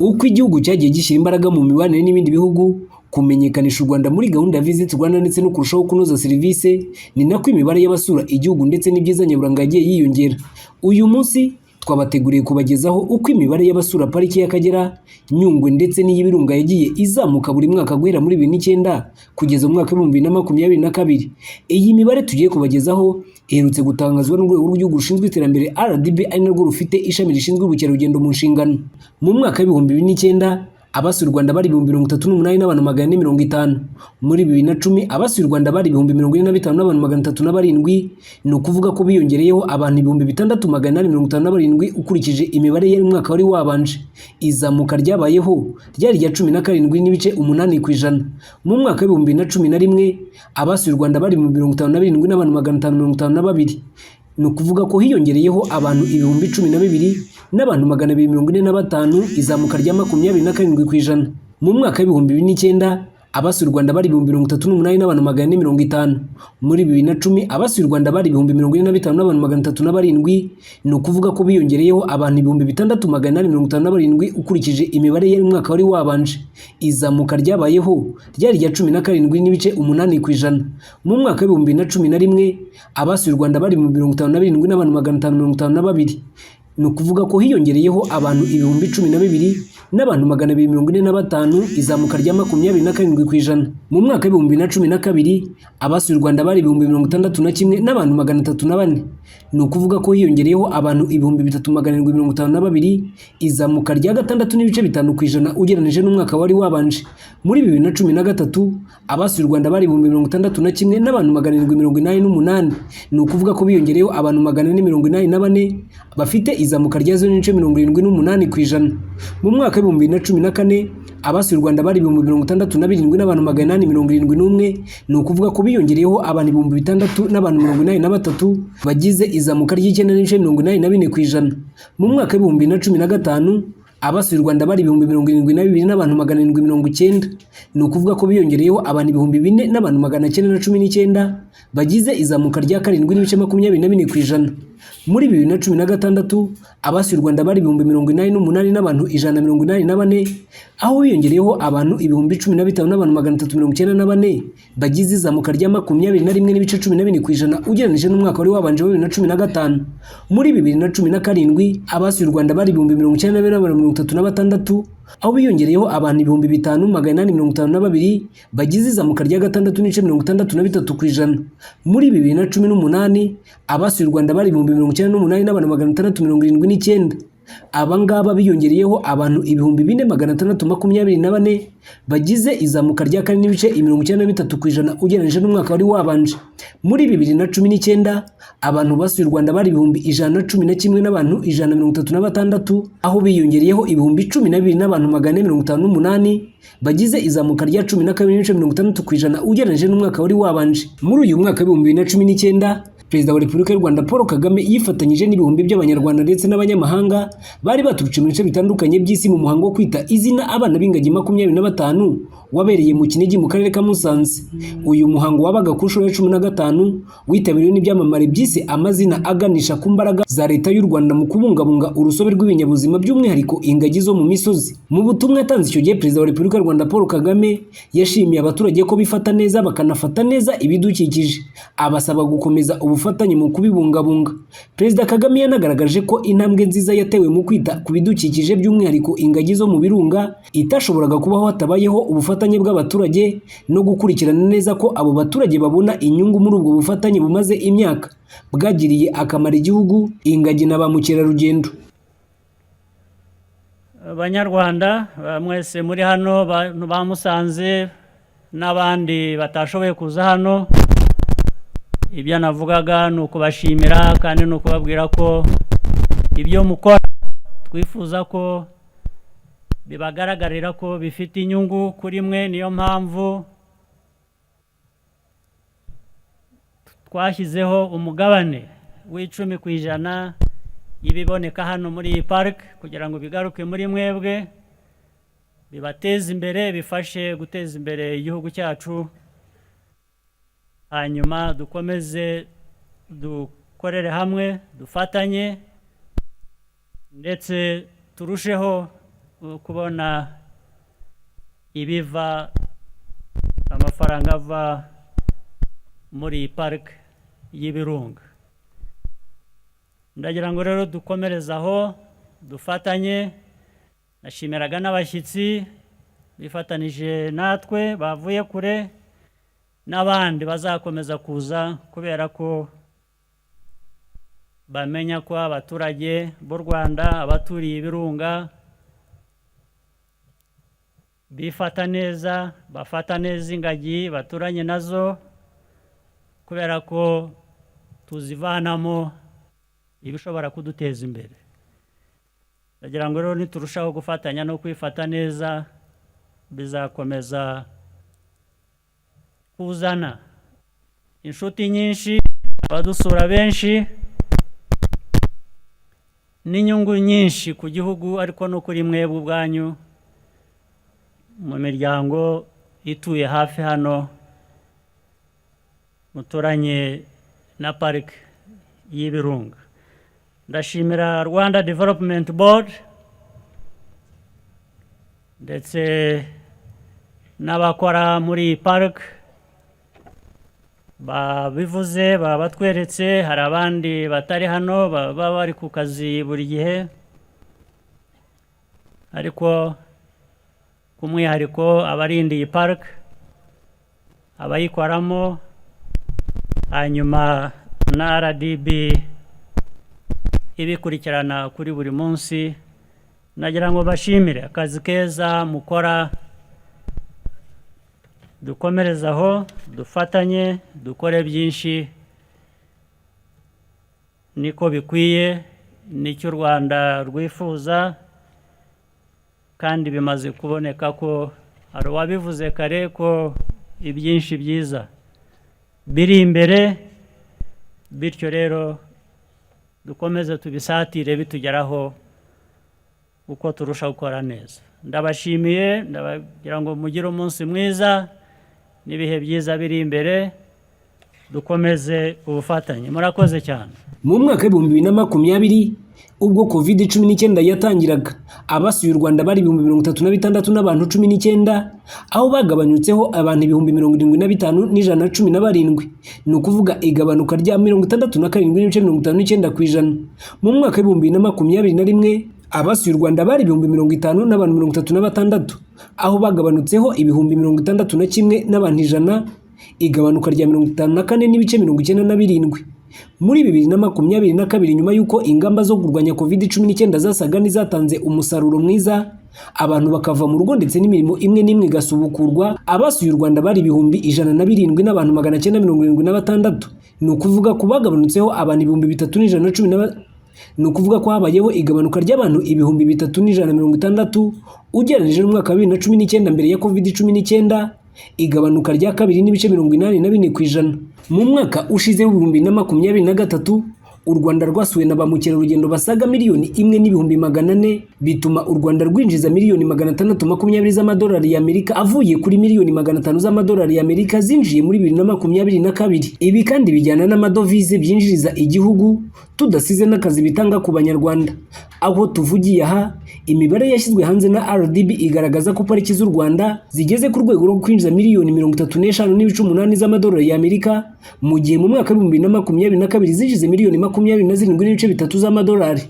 uko igihugu cyagiye gishyira imbaraga mu mibanire n'ibindi bihugu, kumenyekanisha u Rwanda muri gahunda ya Visit Rwanda ndetse no kurushaho kunoza serivisi, ni nako imibare y'abasura igihugu ndetse n'ibyiza nyaburanga yagiye yiyongera. Uyu munsi twabateguriye kubagezaho uko imibare y'abasura pariki y'Akagera, Nyungwe ndetse n'iy'Ibirunga yagiye izamuka buri mwaka guhera muri 2009 kugeza mu mwaka wa 2022. Iyi mibare tugiye kubagezaho iherutse gutangazwa n'urwego rw'igihugu rushinzwe iterambere RDB, ari narwo rufite ishami rishinzwe ubukerarugendo mu nshingano. Mu mwaka wa 2009 abasuye u Rwanda bari 38,450. Muri 2010 abasuye u Rwanda bari 45,307. Ni ukuvuga ko biyongereyeho abantu 6,857 ukurikije imibare y'uyu mwaka wari wabanje. Izamuka ryabayeho ryari rya 17.8%. Mu mwaka wa 2011 abasuye u Rwanda bari 57,552. Ni ukuvuga ko hiyongereyeho abantu 12,000 n'abantu 245, izamuka rya 27%. Mu mwaka wa 2009 abasuye u Rwanda bari 38,450. Muri 2010 abasuye u Rwanda bari 45,307. Ni ukuvuga ko biyongereyeho abantu 6,857 ukurikije imibare y'uyu mwaka wari wabanje. Izamuka ryabayeho ryari rya 17.8%. Mu mwaka wa 2011 abasuye u Rwanda bari 57,552. Ni ukuvuga ko hiyongereyeho abantu 12,000 n'abantu 245, izamuka rya 27%. Mu mwaka wa 2012 abasuye u Rwanda bari 61,000 n'abantu 304. Ni ukuvuga ko hiyongereyeho abantu 3,752, izamuka rya 6.5% ugereranije n'umwaka wari wabanje. Muri 2013 abasuye u Rwanda bari 61,000 n'abantu 788. Ni ukuvuga ko biyongereyeho abantu 484 bafite izamuka rya 0.78%. Mu mwaka wa 2014 abasuye u Rwanda bari 67,000 n'abantu 871. Ni ukuvuga ko biyongereyeho abantu 6,000 n'abantu 83 bagize izamuka ry'9.84%. Mu mwaka wa 2015 abasuye u Rwanda bari 72,000 n'abantu 790. Ni ukuvuga ko biyongereyeho abantu 4,000 n'abantu 919 bagize izamuka rya 7.24%. Muri 2016 abasuye u Rwanda bari 88,000 n'abantu 184, aho biyongereyeho abantu 15,000 n'abantu 394 bagize izamuka rya 21.12% ugereranije n'umwaka wari wabanje wa 2015. Muri 2017 abasuye u Rwanda bari 92,036, aho biyongereyeho abantu 5,852 bagize izamuka rya 6.63%. Muri 2018 abasuye u Rwanda bari 98,000 n'abantu 679. Abangaba biyongereyeho abantu 4,624 bagize izamuka rya 4.93% ugereranije n'umwaka wari wabanje. Muri 2019 abantu basuye u Rwanda bari 111 n'abantu 136, aho biyongereyeho 12,000 n'abantu 458 bagize izamuka rya 12.66% ugereranije n'umwaka wari wabanje. Muri uyu mwaka wa 2019 Perezida wa Repubulika y'u Rwanda Paul Kagame yifatanyije n'ibihumbi by'abanyarwanda ndetse n'abanyamahanga bari baturutse mu bice bitandukanye by'isi mu muhango wo kwita izina abana b'ingagi 25 wabereye mu Kinigi mu karere ka Musanze. Uyu muhango wabaga ku nshuro ya 15 witabiriwe n'ibyamamare by'isi amazina aganisha ku mbaraga za leta y'u Rwanda mu kubungabunga urusobe rw'ibinyabuzima by'umwihariko ingagi zo mu misozi. Mu butumwa yatanze icyo gihe Perezida wa Repubulika y'u Rwanda Paul Kagame yashimiye abaturage ko bifata neza bakanafata neza ibidukikije, abasaba gukomeza ubufatanye mu kubibungabunga. Perezida Kagame yanagaragaje ko intambwe nziza yatewe mu kwita ku bidukikije by'umwihariko ingagi zo mu birunga itashoboraga kubaho hatabayeho ubufatanye bw'abaturage no gukurikirana neza ko abo baturage babona inyungu muri ubwo bufatanye bumaze imyaka bwagiriye akamaro igihugu, ingagi na ba mukerarugendo. Abanyarwanda mwese muri hano, ba Musanze n'abandi batashoboye kuza hano, ibyo navugaga ni ukubashimira kandi ni ukubabwira ko ibyo mukora twifuza ko bibagaragarira ko bifite inyungu kuri mwe. Niyo mpamvu twashyizeho umugabane w'10% y'ibiboneka hano muri iyi park kugira ngo bigaruke muri mwebwe, bibateze imbere, bifashe guteza imbere igihugu cyacu, hanyuma dukomeze dukorere hamwe, dufatanye ndetse turusheho kubona ibiva amafaranga ava muri iyi parike y'ibirunga. Ndagira ngo rero dukomereze aho dufatanye. Nashimiraga n'abashyitsi bifatanije natwe bavuye kure n'abandi bazakomeza kuza kubera ko bamenya ko abaturage b'u Rwanda, abaturiye ibirunga bifata neza, bafata neza ingagi baturanye nazo kubera ko tuzivanamo ibishobora kuduteza imbere. Ndagira ngo rero niturushaho gufatanya no kwifata neza, bizakomeza kuzana inshuti nyinshi, abadusura benshi, n'inyungu nyinshi ku gihugu ariko no kuri mwebwe ubwanyu mu miryango ituye hafi hano muturanye na parike y'ibirunga. Ndashimira Rwanda Development Board ndetse n'abakora muri iyi parike babivuze, batweretse. Hari abandi batari hano baba bari ku kazi buri gihe, ariko ku mwihariko abarinda iyi parike, abayikoramo, hanyuma na RDB ibikurikirana kuri buri munsi. Nagira ngo bashimire akazi keza mukora. Dukomereze aho, dufatanye, dukore byinshi, niko bikwiye, nicyo u Rwanda rwifuza, kandi bimaze kuboneka ko hari uwabivuze kare ko ibyinshi byiza biri imbere. Bityo rero dukomeze tubisatire bitugeraho uko turusha gukora neza. Ndabashimiye, ndabagira ngo mugire umunsi mwiza n'ibihe byiza biri imbere. Dukomeze ubufatanye. Murakoze cyane. Mu mwaka w'ibihumbi 2020 ubwo COVID-19 yatangiraga, abasuye u Rwanda bari 36,000 n'abantu 19, aho bagabanyutseho abantu 75,117. Ni ukuvuga igabanuka rya 67.59%. Mu mwaka w'ibihumbi 2021 abasuye u Rwanda bari 50,000 n'abantu 36, aho bagabanutseho 61,000 n'abantu 100, igabanuka rya 54.97%. Muri 2022 nyuma y'uko ingamba zo kurwanya COVID-19 zasaga n'izatanze umusaruro mwiza, abantu bakava mu rugo ndetse n'imirimo imwe n'imwe igasubukurwa, abasuye u Rwanda bari 107 n'abantu 976. Ni ukuvuga ko bagabanutseho abantu 3,110. Ni ukuvuga ko habayeho igabanuka ry'abantu 3,160 ugereranije n'umwaka wa 2019 mbere ya COVID-19, igabanuka rya 2.84%. Mu mwaka ushize w'ibihumbi 2023 u Rwanda rwasuwe na ba mukerarugendo basaga 1,400,000, bituma u Rwanda rwinjiza $620 z'amadolari y'Amerika avuye kuri $500 z'amadolari y'Amerika zinjiye muri 2022. Ibi kandi bijyana n'amadovize byinjiriza igihugu, tudasize n'akazi bitanga ku banyarwanda. Aho tuvugiye aha, imibare yashyizwe hanze na RDB igaragaza ko pariki z'u Rwanda zigeze ku rwego rwo kwinjiza $35.8 z'amadolari y'Amerika, mu gihe mu mwaka wa 2022 zinjize $27.3 z'amadolari.